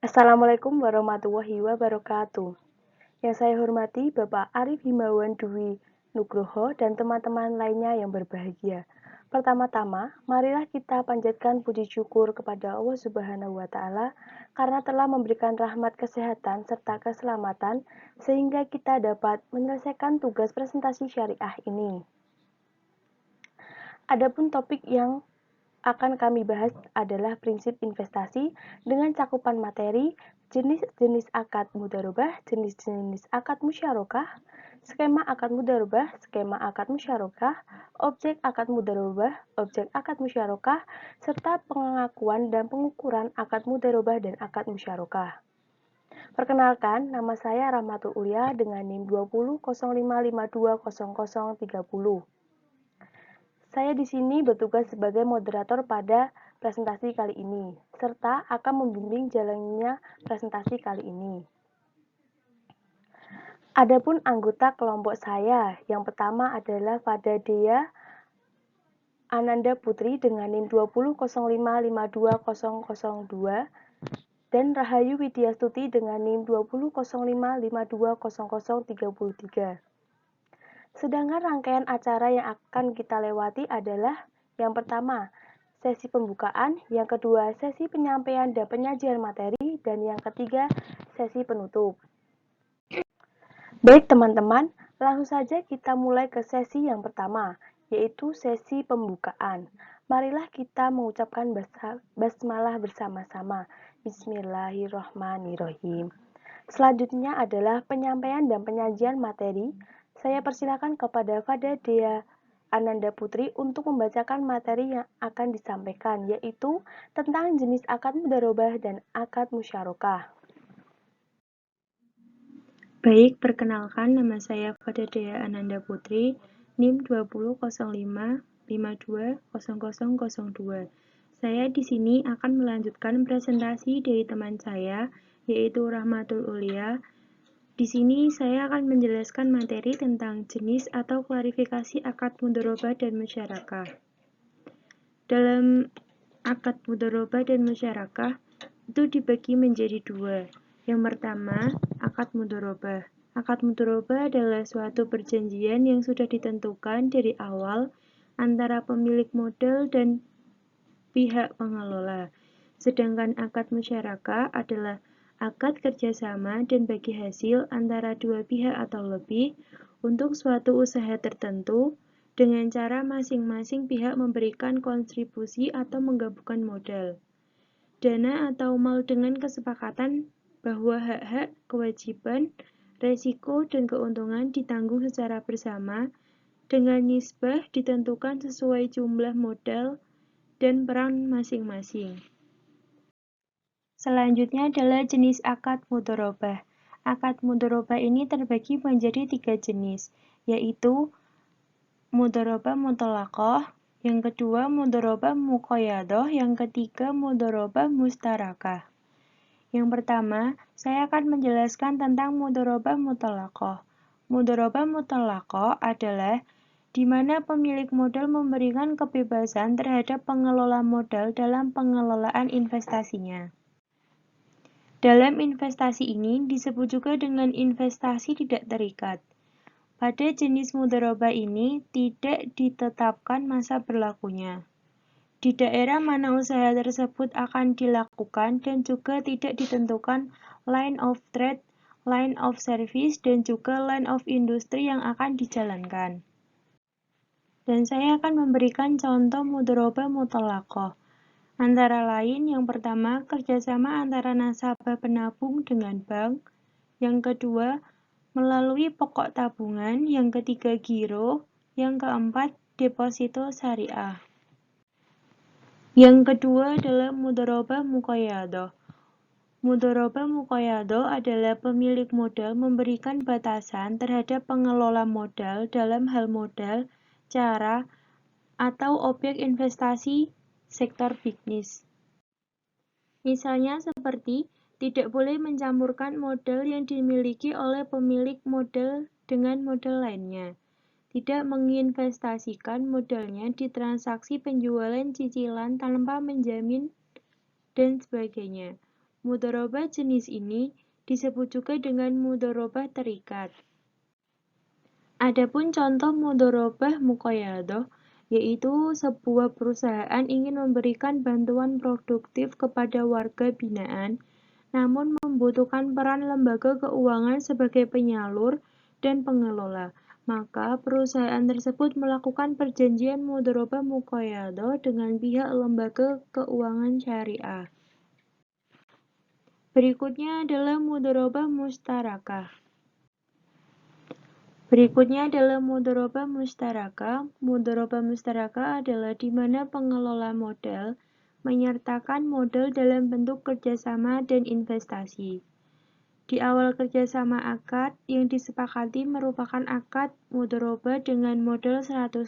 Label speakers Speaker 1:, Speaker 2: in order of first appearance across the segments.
Speaker 1: Assalamualaikum warahmatullahi wabarakatuh. Yang saya hormati Bapak Arif Himawan Dwi Nugroho dan teman-teman lainnya yang berbahagia. Pertama-tama, marilah kita panjatkan puji syukur kepada Allah Subhanahu wa taala karena telah memberikan rahmat kesehatan serta keselamatan sehingga kita dapat menyelesaikan tugas presentasi syariah ini. Adapun topik yang akan kami bahas adalah prinsip investasi dengan cakupan materi, jenis-jenis akad mudharabah, jenis-jenis akad musyarakah, skema akad mudharabah, skema akad musyarakah, objek akad mudharabah, objek akad musyarakah, serta pengakuan dan pengukuran akad mudharabah dan akad musyarakah. Perkenalkan, nama saya Rahmatul Ulia dengan NIM 2005520030. Saya di sini bertugas sebagai moderator pada presentasi kali ini, serta akan membimbing jalannya presentasi kali ini. Adapun anggota kelompok saya, yang pertama adalah Fada Dea Ananda Putri dengan NIM 2005520002 dan Rahayu Widyastuti dengan NIM 2005520033. Sedangkan rangkaian acara yang akan kita lewati adalah yang pertama, sesi pembukaan, yang kedua, sesi penyampaian dan penyajian materi, dan yang ketiga, sesi penutup. Baik teman-teman, langsung saja kita mulai ke sesi yang pertama, yaitu sesi pembukaan. Marilah kita mengucapkan basmalah bersama-sama. Bismillahirrahmanirrahim. Selanjutnya adalah penyampaian dan penyajian materi. Saya persilakan kepada Fada Dea Ananda Putri untuk membacakan materi yang akan disampaikan, yaitu tentang jenis akad mudharabah dan akad musyarakah.
Speaker 2: Baik, perkenalkan nama saya Fada Dea Ananda Putri, NIM 2005520002. Saya di sini akan melanjutkan presentasi dari teman saya, yaitu Rahmatul Ulia. Di sini saya akan menjelaskan materi tentang jenis atau klarifikasi akad mudharabah dan musyarakah. Dalam akad mudharabah dan musyarakah itu dibagi menjadi dua. Yang pertama, akad mudharabah. Akad mudharabah adalah suatu perjanjian yang sudah ditentukan dari awal antara pemilik modal dan pihak pengelola. Sedangkan akad musyarakah adalah akad kerjasama dan bagi hasil antara dua pihak atau lebih untuk suatu usaha tertentu dengan cara masing-masing pihak memberikan kontribusi atau menggabungkan modal, dana atau mal dengan kesepakatan bahwa hak-hak, kewajiban, resiko, dan keuntungan ditanggung secara bersama dengan nisbah ditentukan sesuai jumlah modal dan peran masing-masing. Selanjutnya adalah jenis akad mudharabah. Akad mudharabah ini terbagi menjadi 3 jenis, yaitu mudharabah mutlaqah, yang kedua mudharabah muqayyadah, yang ketiga mudharabah mustarakah. Yang pertama, saya akan menjelaskan tentang mudharabah mutlaqah. Mudharabah mutlaqah adalah di mana pemilik modal memberikan kebebasan terhadap pengelola modal dalam pengelolaan investasinya. Dalam investasi ini disebut juga dengan investasi tidak terikat. Pada jenis mudharabah ini tidak ditetapkan masa berlakunya. Di daerah mana usaha tersebut akan dilakukan dan juga tidak ditentukan line of trade, line of service, dan juga line of industry yang akan dijalankan. Dan saya akan memberikan contoh mudharabah mutlaqah. Antara lain, yang pertama, kerjasama antara nasabah penabung dengan bank. Yang kedua, melalui pokok tabungan. Yang ketiga, giro. Yang keempat, deposito syariah. Yang kedua adalah mudharabah muqayyadah. Mudharabah muqayyadah adalah pemilik modal memberikan batasan terhadap pengelola modal dalam hal modal, cara, atau objek investasi sektor bisnis. Misalnya seperti tidak boleh mencampurkan modal yang dimiliki oleh pemilik modal dengan modal lainnya, tidak menginvestasikan modalnya di transaksi penjualan cicilan tanpa menjamin, dan sebagainya. Mudharabah jenis ini disebut juga dengan mudharabah terikat. Adapun contoh mudharabah muqayyadah, yaitu sebuah perusahaan ingin memberikan bantuan produktif kepada warga binaan, namun membutuhkan peran lembaga keuangan sebagai penyalur dan pengelola. Maka perusahaan tersebut melakukan perjanjian mudharabah muqayyadah dengan pihak lembaga keuangan syariah. Berikutnya adalah mudharabah mustarakah. Mudharabah mustarakah. Mudharabah mustarakah adalah di mana pengelola modal menyertakan modal dalam bentuk kerjasama dan investasi. Di awal kerjasama akad yang disepakati merupakan akad mudharabah dengan modal 100%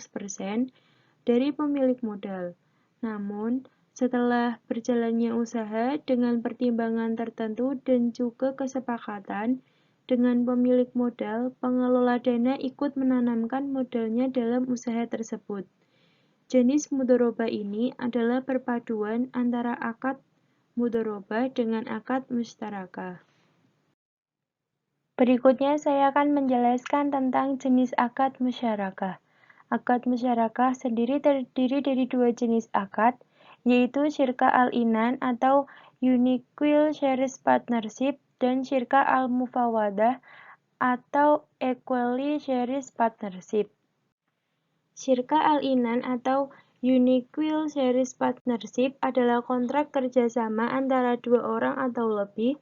Speaker 2: dari pemilik modal. Namun, setelah berjalannya usaha dengan pertimbangan tertentu dan juga kesepakatan dengan pemilik modal, pengelola dana ikut menanamkan modalnya dalam usaha tersebut. Jenis mudharabah ini adalah perpaduan antara akad mudharabah dengan akad mustarakah. Berikutnya saya akan menjelaskan tentang jenis akad musyarakah. Akad musyarakah sendiri terdiri dari dua jenis akad, yaitu syirka al-inan atau Unequal Shares Partnership dan syirka al-mufawadah atau Equally Shares Partnership. Syirka al-inan atau Unequal Shares Partnership adalah kontrak kerjasama antara dua orang atau lebih,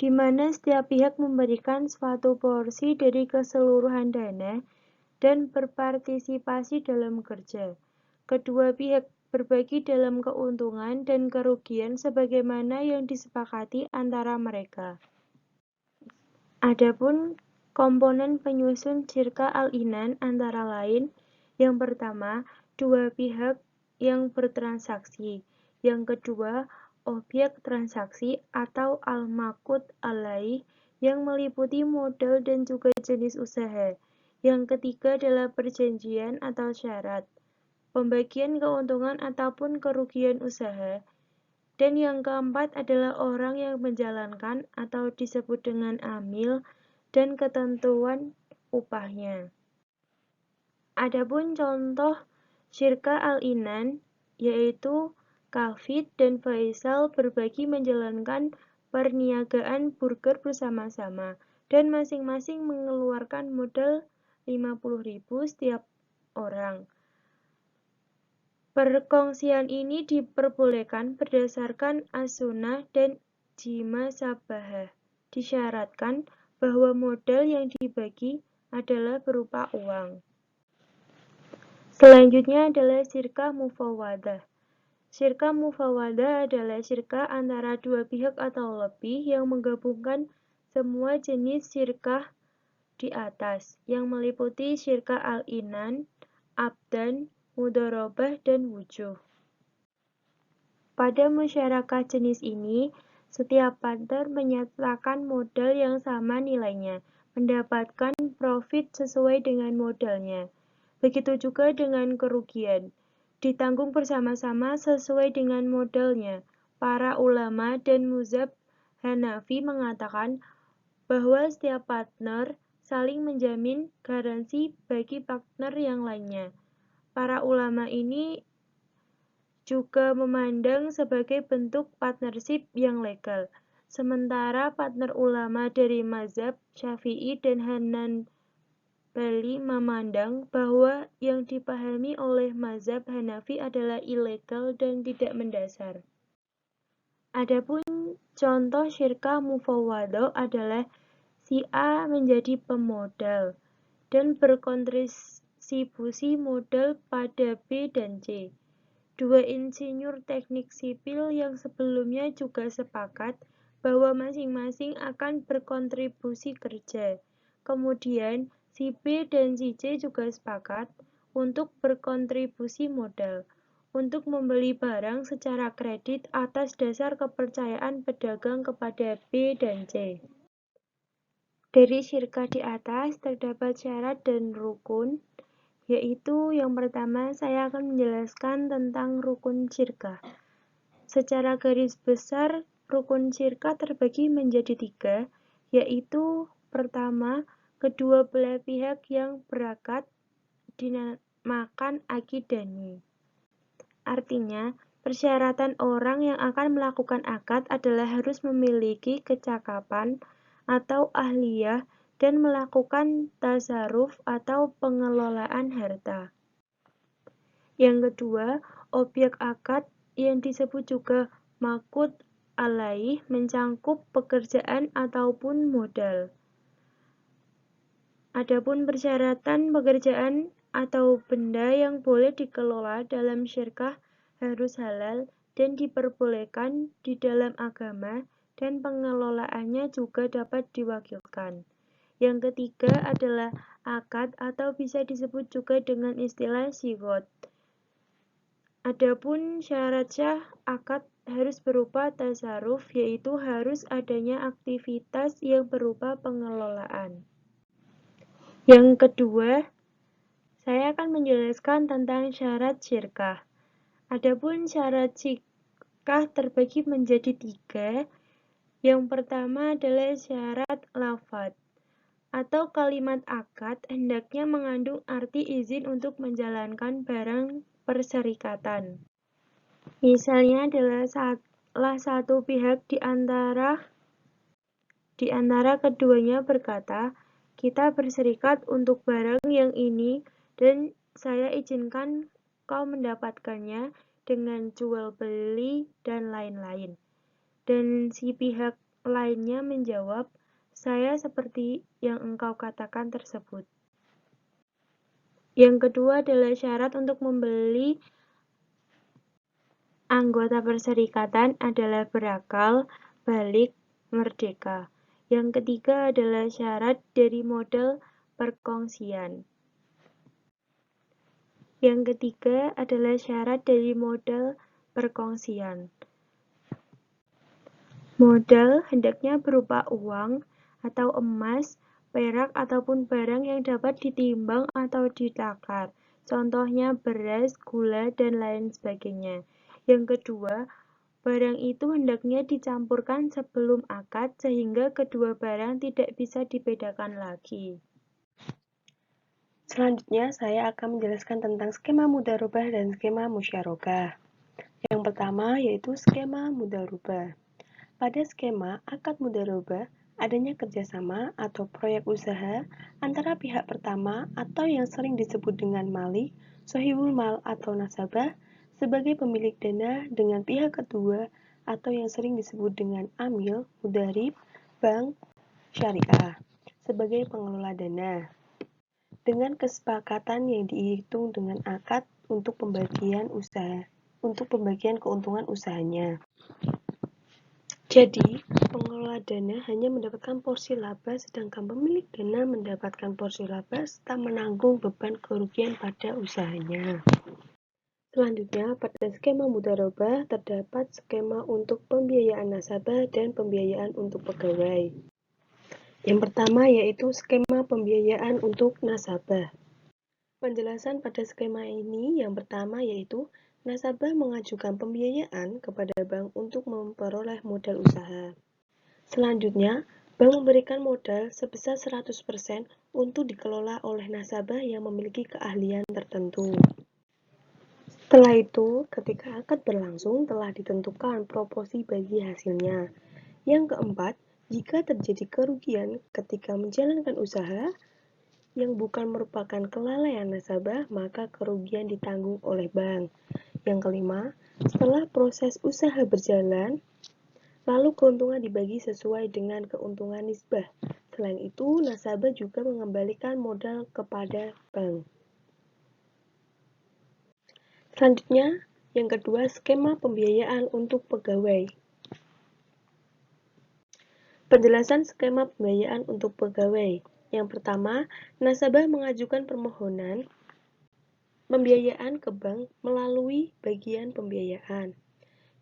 Speaker 2: di mana setiap pihak memberikan suatu porsi dari keseluruhan dana dan berpartisipasi dalam kerja. Kedua pihak berbagi dalam keuntungan dan kerugian sebagaimana yang disepakati antara mereka. Adapun komponen penyusun syirka al-inan antara lain, yang pertama, dua pihak yang bertransaksi. Yang kedua, objek transaksi atau al-maqud alaih yang meliputi modal dan juga jenis usaha. Yang ketiga adalah perjanjian atau syarat, pembagian keuntungan ataupun kerugian usaha. Dan yang keempat adalah orang yang menjalankan atau disebut dengan amil dan ketentuan upahnya. Adapun contoh syirka al-inan yaitu Khalid dan Faisal berbagi menjalankan perniagaan burger bersama-sama dan masing-masing mengeluarkan modal 50.000 setiap orang. Perkongsian ini diperbolehkan berdasarkan as-sunnah dan jima sabahah. Disyaratkan bahwa modal yang dibagi adalah berupa uang. Selanjutnya adalah syirka mufawadah. Syirka mufawadah adalah syirka antara dua pihak atau lebih yang menggabungkan semua jenis syirkah di atas, yang meliputi syirka al-inan, abdan, mudharabah, dan wujuh. Pada musyarakah jenis ini, setiap partner menyertakan modal yang sama nilainya, mendapatkan profit sesuai dengan modalnya. Begitu juga dengan kerugian, ditanggung bersama-sama sesuai dengan modalnya. Para ulama dan mazhab Hanafi mengatakan bahwa setiap partner saling menjamin garansi bagi partner yang lainnya. Para ulama ini juga memandang sebagai bentuk partnership yang legal. Sementara partner ulama dari mazhab Syafi'i dan Hanbali memandang bahwa yang dipahami oleh mazhab Hanafi adalah ilegal dan tidak mendasar. Adapun contoh syirka mufawadah adalah si A menjadi pemodal dan berkontribusi modal pada B dan C. Dua insinyur teknik sipil yang sebelumnya juga sepakat bahwa masing-masing akan berkontribusi kerja. Kemudian, si B dan si C juga sepakat untuk berkontribusi modal, untuk membeli barang secara kredit atas dasar kepercayaan pedagang kepada B dan C. Dari syirka di atas terdapat syarat dan rukun, yaitu yang pertama saya akan menjelaskan tentang rukun syirka. Secara garis besar, rukun syirkah terbagi menjadi 3, yaitu pertama, kedua belah pihak yang berakad dinamakan akidani. Artinya, persyaratan orang yang akan melakukan akad adalah harus memiliki kecakapan atau ahliyah dan melakukan tasarruf atau pengelolaan harta. Yang kedua, objek akad yang disebut juga maqud alaih mencangkup pekerjaan ataupun modal. Adapun persyaratan pekerjaan atau benda yang boleh dikelola dalam syirkah harus halal dan diperbolehkan di dalam agama dan pengelolaannya juga dapat diwakilkan. Yang ketiga adalah akad atau bisa disebut juga dengan istilah sigot. Adapun syarat syah akad harus berupa tasarruf, yaitu harus adanya aktivitas yang berupa pengelolaan. Yang kedua, saya akan menjelaskan tentang syarat syirkah. Adapun syarat syirkah terbagi menjadi 3. Yang pertama adalah syarat lafadz, atau kalimat akad hendaknya mengandung arti izin untuk menjalankan barang perserikatan. Misalnya adalah salah satu pihak di antara keduanya berkata, kita berserikat untuk barang yang ini dan saya izinkan kau mendapatkannya dengan jual beli dan lain-lain. Dan si pihak lainnya menjawab, saya seperti yang engkau katakan tersebut. Yang kedua adalah syarat untuk membeli anggota perserikatan adalah berakal, balik, merdeka. Yang ketiga adalah syarat dari modal perkongsian. Yang ketiga adalah syarat dari modal perkongsian. Modal hendaknya berupa uang atau emas, perak ataupun barang yang dapat ditimbang atau ditakar. Contohnya beras, gula, dan lain sebagainya. Yang kedua, barang itu hendaknya dicampurkan sebelum akad sehingga kedua barang tidak bisa dibedakan lagi.
Speaker 1: Selanjutnya, saya akan menjelaskan tentang skema mudharabah dan skema musyarakah. Yang pertama yaitu skema mudharabah. Pada skema akad mudharabah, adanya kerjasama atau proyek usaha antara pihak pertama atau yang sering disebut dengan malik, sohibul mal atau nasabah sebagai pemilik dana dengan pihak kedua atau yang sering disebut dengan amil, mudharib, bank, syariah sebagai pengelola dana. Dengan kesepakatan yang dihitung dengan akad untuk pembagian keuntungan usahanya. Jadi, pengelola dana hanya mendapatkan porsi laba sedangkan pemilik dana mendapatkan porsi laba serta menanggung beban kerugian pada usahanya. Selanjutnya, pada skema mudharabah terdapat skema untuk pembiayaan nasabah dan pembiayaan untuk pegawai. Yang pertama yaitu skema pembiayaan untuk nasabah. Penjelasan pada skema ini yang pertama yaitu nasabah mengajukan pembiayaan kepada bank untuk memperoleh modal usaha. Selanjutnya, bank memberikan modal sebesar 100% untuk dikelola oleh nasabah yang memiliki keahlian tertentu. Setelah itu, ketika akad berlangsung telah ditentukan proporsi bagi hasilnya. Yang keempat, jika terjadi kerugian ketika menjalankan usaha yang bukan merupakan kelalaian nasabah, maka kerugian ditanggung oleh bank. Yang kelima, setelah proses usaha berjalan, lalu keuntungan dibagi sesuai dengan keuntungan nisbah. Selain itu, nasabah juga mengembalikan modal kepada bank. Selanjutnya, yang kedua, skema pembiayaan untuk pegawai. Penjelasan skema pembiayaan untuk pegawai. Yang pertama, nasabah mengajukan permohonan pembiayaan ke bank melalui bagian pembiayaan.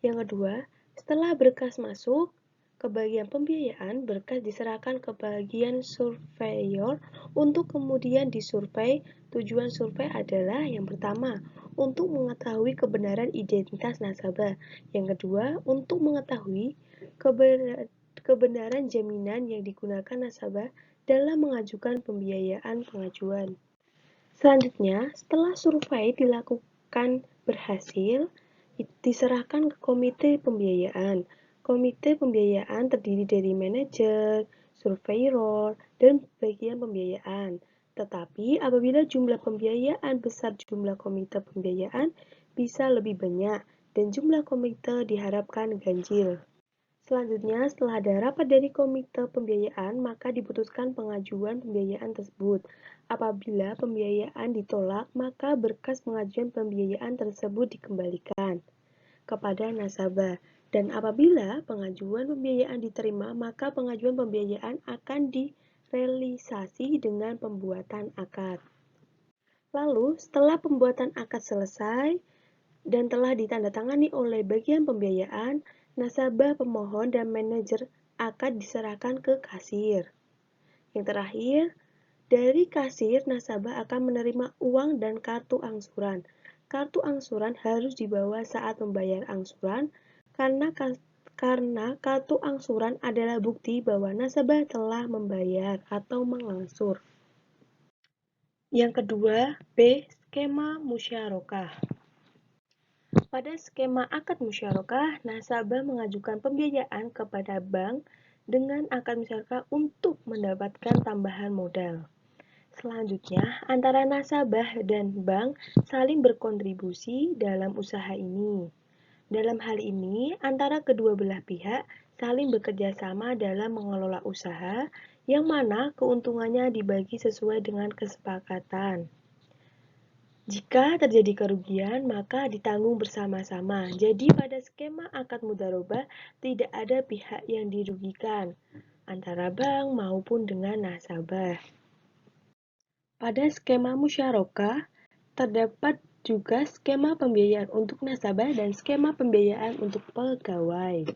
Speaker 1: Yang kedua, setelah berkas masuk ke bagian pembiayaan, berkas diserahkan ke bagian surveyor untuk kemudian disurvei. Tujuan survei adalah yang pertama, untuk mengetahui kebenaran identitas nasabah. Yang kedua, untuk mengetahui kebenaran jaminan yang digunakan nasabah dalam mengajukan pembiayaan pengajuan. Selanjutnya, setelah survei dilakukan berhasil, diserahkan ke komite pembiayaan. Komite pembiayaan terdiri dari manajer, surveyor, dan bagian pembiayaan. Tetapi apabila jumlah pembiayaan besar jumlah komite pembiayaan bisa lebih banyak dan jumlah komite diharapkan ganjil. Selanjutnya, setelah ada rapat dari komite pembiayaan, maka diputuskan pengajuan pembiayaan tersebut. Apabila pembiayaan ditolak, maka berkas pengajuan pembiayaan tersebut dikembalikan kepada nasabah. Dan apabila pengajuan pembiayaan diterima, maka pengajuan pembiayaan akan direalisasi dengan pembuatan akad. Lalu, setelah pembuatan akad selesai, dan telah ditandatangani oleh bagian pembiayaan, nasabah, pemohon, dan manajer akad diserahkan ke kasir. Yang terakhir, dari kasir, nasabah akan menerima uang dan kartu angsuran. Kartu angsuran harus dibawa saat membayar angsuran karena kartu angsuran adalah bukti bahwa nasabah telah membayar atau mengangsur. Yang kedua, B. Skema musyarakah. Pada skema akad musyarakah, nasabah mengajukan pembiayaan kepada bank dengan akad musyarakah untuk mendapatkan tambahan modal. Selanjutnya, antara nasabah dan bank saling berkontribusi dalam usaha ini. Dalam hal ini, antara kedua belah pihak saling bekerja sama dalam mengelola usaha, yang mana keuntungannya dibagi sesuai dengan kesepakatan. Jika terjadi kerugian, maka ditanggung bersama-sama. Jadi pada skema akad mudharabah tidak ada pihak yang dirugikan, antara bank maupun dengan nasabah. Pada skema musyarakah, terdapat juga skema pembiayaan untuk nasabah dan skema pembiayaan untuk pegawai.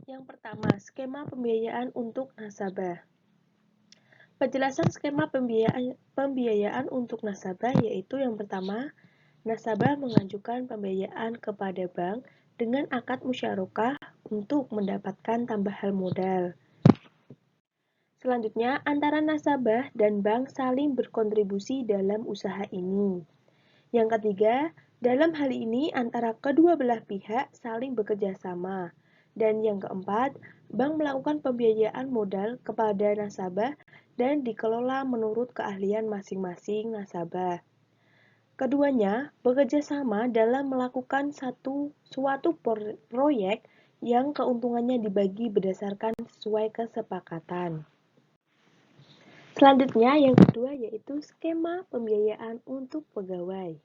Speaker 1: Yang pertama, skema pembiayaan untuk nasabah. Penjelasan skema pembiayaan untuk nasabah yaitu yang pertama, nasabah mengajukan pembiayaan kepada bank dengan akad musyarakah untuk mendapatkan tambahan modal. Selanjutnya, antara nasabah dan bank saling berkontribusi dalam usaha ini. Yang ketiga, dalam hal ini antara kedua belah pihak saling bekerja sama. Dan yang keempat, bank melakukan pembiayaan modal kepada nasabah dan dikelola menurut keahlian masing-masing nasabah. Keduanya bekerja sama dalam melakukan suatu proyek yang keuntungannya dibagi berdasarkan sesuai kesepakatan. Selanjutnya, yang kedua yaitu skema pembiayaan untuk pegawai.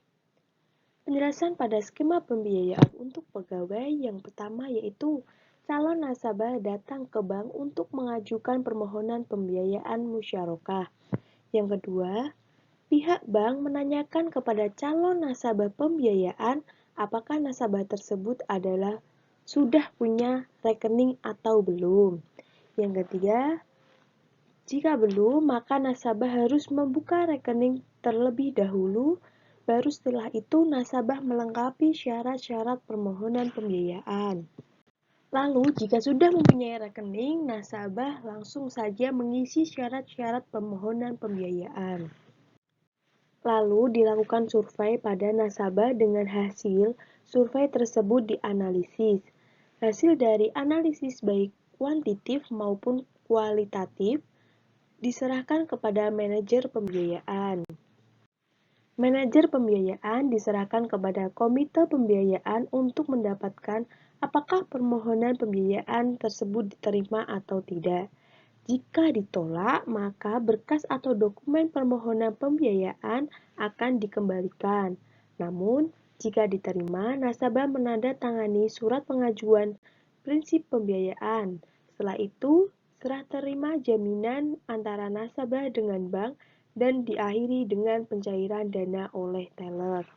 Speaker 1: Penjelasan pada skema pembiayaan untuk pegawai yang pertama yaitu calon nasabah datang ke bank untuk mengajukan permohonan pembiayaan musyarakah. Yang kedua, pihak bank menanyakan kepada calon nasabah pembiayaan apakah nasabah tersebut adalah sudah punya rekening atau belum. Yang ketiga, jika belum, maka nasabah harus membuka rekening terlebih dahulu, baru setelah itu nasabah melengkapi syarat-syarat permohonan pembiayaan. Lalu, jika sudah mempunyai rekening, nasabah langsung saja mengisi syarat-syarat permohonan pembiayaan. Lalu, dilakukan survei pada nasabah dengan hasil survei tersebut dianalisis. Hasil dari analisis baik kuantitatif maupun kualitatif diserahkan kepada manajer pembiayaan. Manajer pembiayaan diserahkan kepada komite pembiayaan untuk mendapatkan apakah permohonan pembiayaan tersebut diterima atau tidak. Jika ditolak, maka berkas atau dokumen permohonan pembiayaan akan dikembalikan. Namun, jika diterima, nasabah menandatangani surat pengajuan prinsip pembiayaan. Setelah itu, serah terima jaminan antara nasabah dengan bank dan diakhiri dengan pencairan dana oleh teller.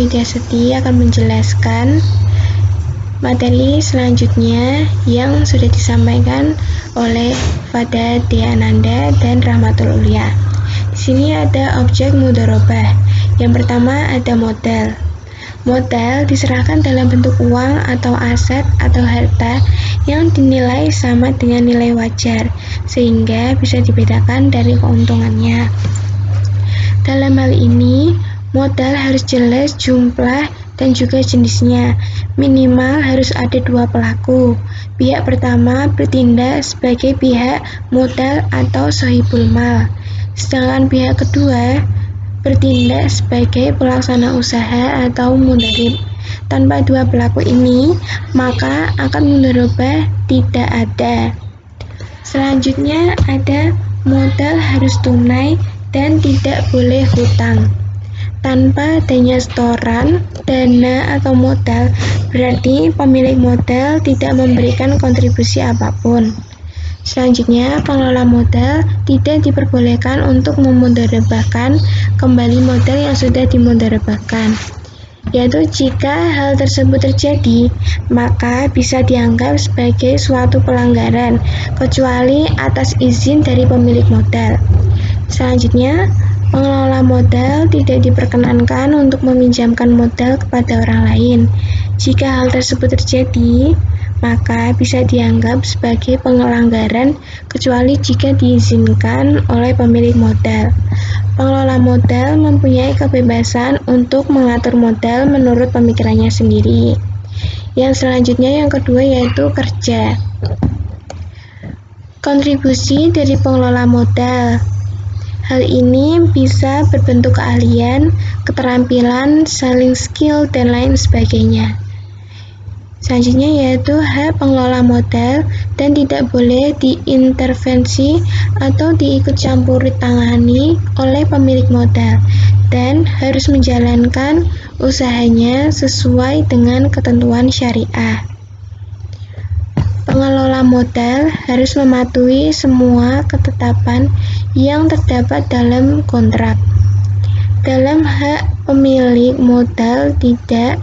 Speaker 3: Nidyaseti akan menjelaskan materi selanjutnya yang sudah disampaikan oleh Fada D. Ananda dan Rahmatul Ulia. Di sini ada objek mudharabah. Yang pertama ada modal. Modal diserahkan dalam bentuk uang atau aset atau harta yang dinilai sama dengan nilai wajar, sehingga bisa dibedakan dari keuntungannya. Dalam hal ini, modal harus jelas jumlah dan juga jenisnya. Minimal harus ada dua pelaku. Pihak pertama bertindak sebagai pihak modal atau sahibul mal, sedangkan pihak kedua bertindak sebagai pelaksana usaha atau mudharib. Tanpa dua pelaku ini, maka akad mudharabah tidak ada. Selanjutnya ada modal harus tunai dan tidak boleh hutang. Tanpa adanya setoran, dana atau modal, berarti pemilik modal tidak memberikan kontribusi apapun. Selanjutnya, pengelola modal tidak diperbolehkan untuk memudharabahkan kembali modal yang sudah dimudharabahkan. Yaitu jika hal tersebut terjadi, maka bisa dianggap sebagai suatu pelanggaran, kecuali atas izin dari pemilik modal. Selanjutnya, pengelola modal tidak diperkenankan untuk meminjamkan modal kepada orang lain. Jika hal tersebut terjadi, maka bisa dianggap sebagai pelanggaran kecuali jika diizinkan oleh pemilik modal. Pengelola modal mempunyai kebebasan untuk mengatur modal menurut pemikirannya sendiri. Yang selanjutnya yang kedua yaitu kerja. Kontribusi dari pengelola modal. Hal ini bisa berbentuk keahlian, keterampilan, selling skill, dan lain sebagainya. Selanjutnya yaitu hak pengelola modal dan tidak boleh diintervensi atau diikut campur tangani oleh pemilik modal dan harus menjalankan usahanya sesuai dengan ketentuan syariah. Pengelola modal harus mematuhi semua ketetapan yang terdapat dalam kontrak. Dalam hak pemilik modal tidak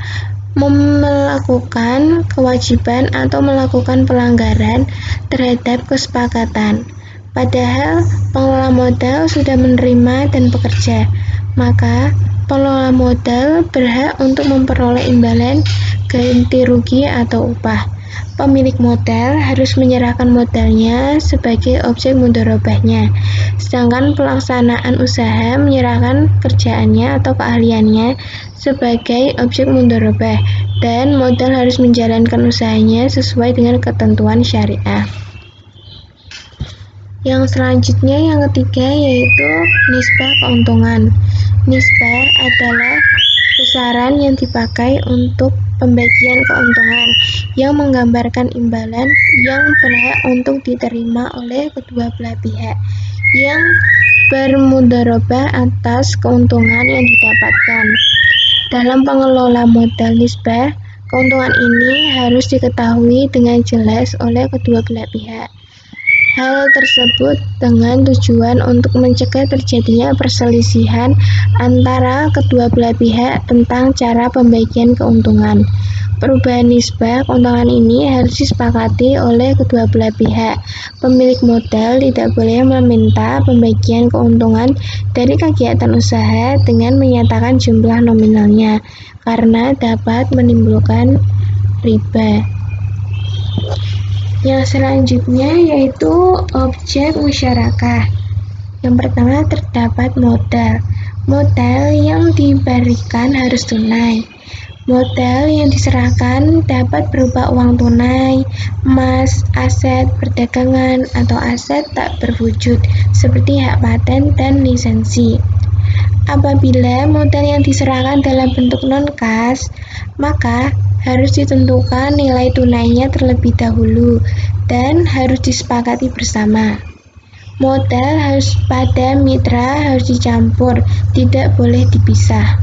Speaker 3: melakukan kewajiban atau melakukan pelanggaran terhadap kesepakatan. Padahal pengelola modal sudah menerima dan bekerja, maka pengelola modal berhak untuk memperoleh imbalan ganti rugi atau upah. Pemilik modal harus menyerahkan modalnya sebagai objek mudharabahnya, sedangkan pelaksanaan usaha menyerahkan kerjaannya atau keahliannya sebagai objek mudharabah, dan modal harus menjalankan usahanya sesuai dengan ketentuan syariah. Yang selanjutnya yang ketiga yaitu nisbah keuntungan. Nisbah adalah besaran yang dipakai untuk pembagian keuntungan yang menggambarkan imbalan yang berhak untuk diterima oleh kedua belah pihak yang bermudharabah atas keuntungan yang didapatkan. Dalam pengelola modal nisbah, keuntungan ini harus diketahui dengan jelas oleh kedua belah pihak. Hal tersebut dengan tujuan untuk mencegah terjadinya perselisihan antara kedua belah pihak tentang cara pembagian keuntungan. Perubahan nisbah keuntungan ini harus disepakati oleh kedua belah pihak. Pemilik modal tidak boleh meminta pembagian keuntungan dari kegiatan usaha dengan menyatakan jumlah nominalnya, karena dapat menimbulkan riba. Yang selanjutnya yaitu objek musyarakah. Yang pertama terdapat modal. Modal yang diberikan harus tunai. Modal yang diserahkan dapat berupa uang tunai, emas, aset perdagangan, atau aset tak berwujud seperti hak paten dan lisensi. Apabila modal yang diserahkan dalam bentuk non-kas, maka harus ditentukan nilai tunainya terlebih dahulu dan harus disepakati bersama. Modal harus pada mitra harus dicampur, tidak boleh dipisah.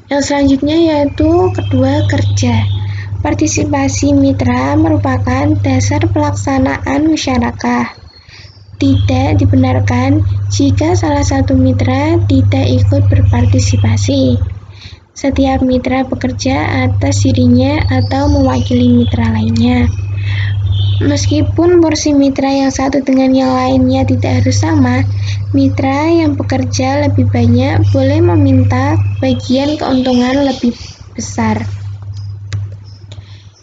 Speaker 3: Yang selanjutnya yaitu kedua, kerja. Partisipasi mitra merupakan dasar pelaksanaan musyarakah. Tidak dibenarkan jika salah satu mitra tidak ikut berpartisipasi. setiap mitra bekerja atas dirinya atau mewakili mitra lainnya. Meskipun porsi mitra yang satu dengan yang lainnya tidak harus sama, mitra yang bekerja lebih banyak boleh meminta bagian keuntungan lebih besar.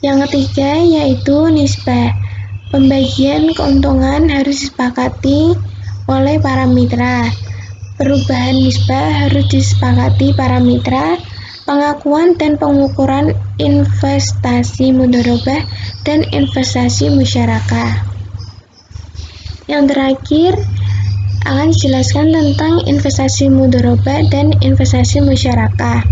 Speaker 3: Yang ketiga yaitu nisbah. Pembagian keuntungan harus disepakati oleh para mitra. Perubahan nisbah harus disepakati para mitra. Pengakuan dan pengukuran investasi mudharabah dan investasi musyarakah. Yang terakhir akan dijelaskan tentang investasi mudharabah dan investasi musyarakah.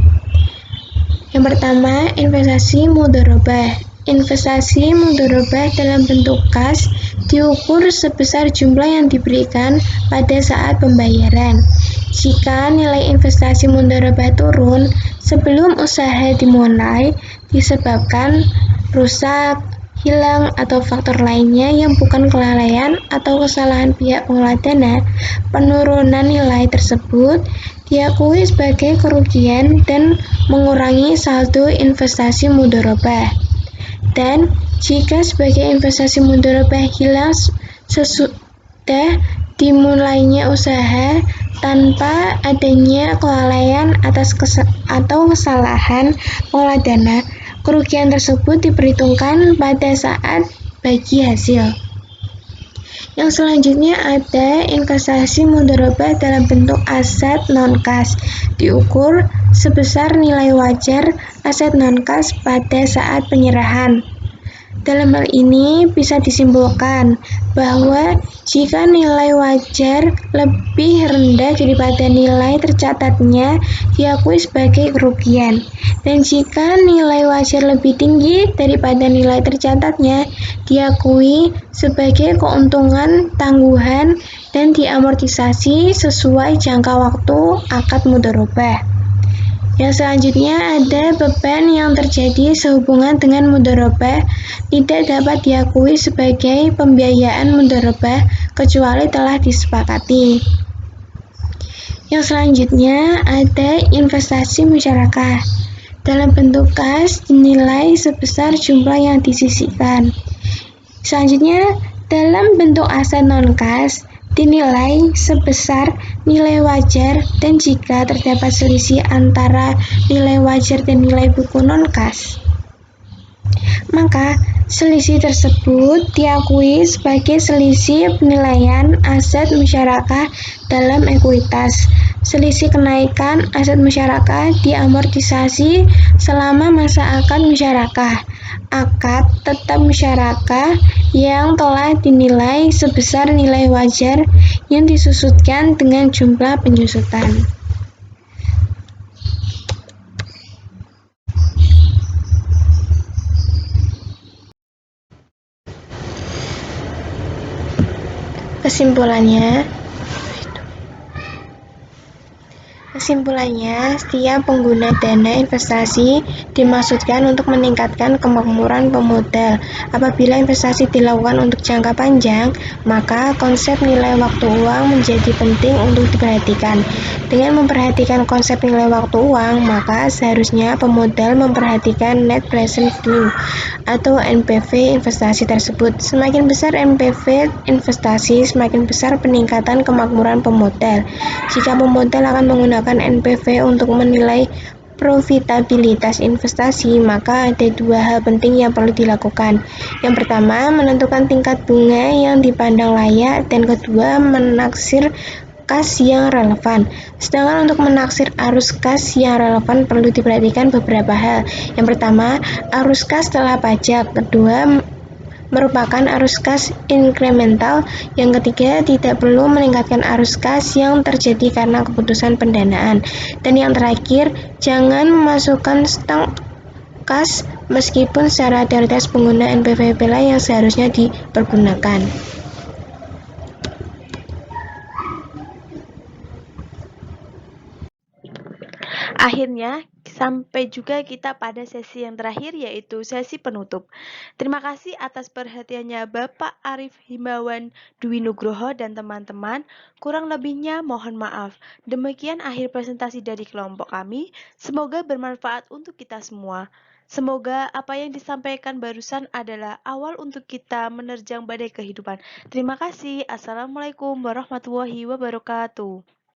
Speaker 3: Yang pertama, investasi mudharabah. Investasi mudharabah dalam bentuk kas diukur sebesar jumlah yang diberikan pada saat pembayaran. Jika nilai investasi mudharabah turun sebelum usaha dimulai disebabkan rusak, hilang, atau faktor lainnya yang bukan kelalaian atau kesalahan pihak pengelola dana, penurunan nilai tersebut diakui sebagai kerugian dan mengurangi saldo investasi mudharabah. Dan jika sebagai investasi mudharabah hilang sesudah dimulainya usaha tanpa adanya kelalaian atau kesalahan pengelola dana, kerugian tersebut diperhitungkan pada saat bagi hasil. Yang selanjutnya ada investasi mudharabah dalam bentuk aset non-kas, diukur sebesar nilai wajar aset non-kas pada saat penyerahan. Dalam hal ini bisa disimpulkan bahwa jika nilai wajar lebih rendah daripada nilai tercatatnya diakui sebagai kerugian, dan jika nilai wajar lebih tinggi daripada nilai tercatatnya diakui sebagai keuntungan tangguhan dan diamortisasi sesuai jangka waktu akad mudharabah. Yang selanjutnya ada beban yang terjadi sehubungan dengan mudharabah tidak dapat diakui sebagai pembiayaan mudharabah kecuali telah disepakati. Yang selanjutnya ada investasi musyarakah. Dalam bentuk kas dinilai sebesar jumlah yang disisihkan. Selanjutnya dalam bentuk aset non-kas dinilai sebesar nilai wajar, dan jika terdapat selisih antara nilai wajar dan nilai buku non-kas, maka selisih tersebut diakui sebagai selisih penilaian aset musyarakah dalam ekuitas. Selisih kenaikan aset musyarakah diamortisasi selama masa akad musyarakah. Akad tetap musyarakah yang telah dinilai sebesar nilai wajar yang disusutkan dengan jumlah penyusutan. Kesimpulannya, setiap pengguna dana investasi dimaksudkan untuk meningkatkan kemakmuran pemodal. Apabila investasi dilakukan untuk jangka panjang, maka konsep nilai waktu uang menjadi penting untuk diperhatikan. Dengan memperhatikan konsep nilai waktu uang, maka seharusnya pemodal memperhatikan net present value atau NPV investasi tersebut. Semakin besar NPV investasi, semakin besar peningkatan kemakmuran pemodal. Jika pemodal akan menggunakan NPV untuk menilai profitabilitas investasi, maka ada dua hal penting yang perlu dilakukan. Yang pertama, menentukan tingkat bunga yang dipandang layak, dan kedua, menaksir kas yang relevan. Sedangkan untuk menaksir arus kas yang relevan perlu diperhatikan beberapa hal. Yang pertama, arus kas setelah pajak. Kedua, merupakan arus kas inkremental. Yang ketiga, tidak perlu meningkatkan arus kas yang terjadi karena keputusan pendanaan. Dan yang terakhir, jangan memasukkan stok kas meskipun secara teoritis pengguna NPV lah yang seharusnya dipergunakan.
Speaker 1: Akhirnya, sampai juga kita pada sesi yang terakhir yaitu sesi penutup. Terima kasih atas perhatiannya Bapak Arif Himawan Dwi Nugroho dan teman-teman. Kurang lebihnya mohon maaf. Demikian akhir presentasi dari kelompok kami. Semoga bermanfaat untuk kita semua. Semoga apa yang disampaikan barusan adalah awal untuk kita menerjang badai kehidupan. Terima kasih. Assalamualaikum warahmatullahi wabarakatuh.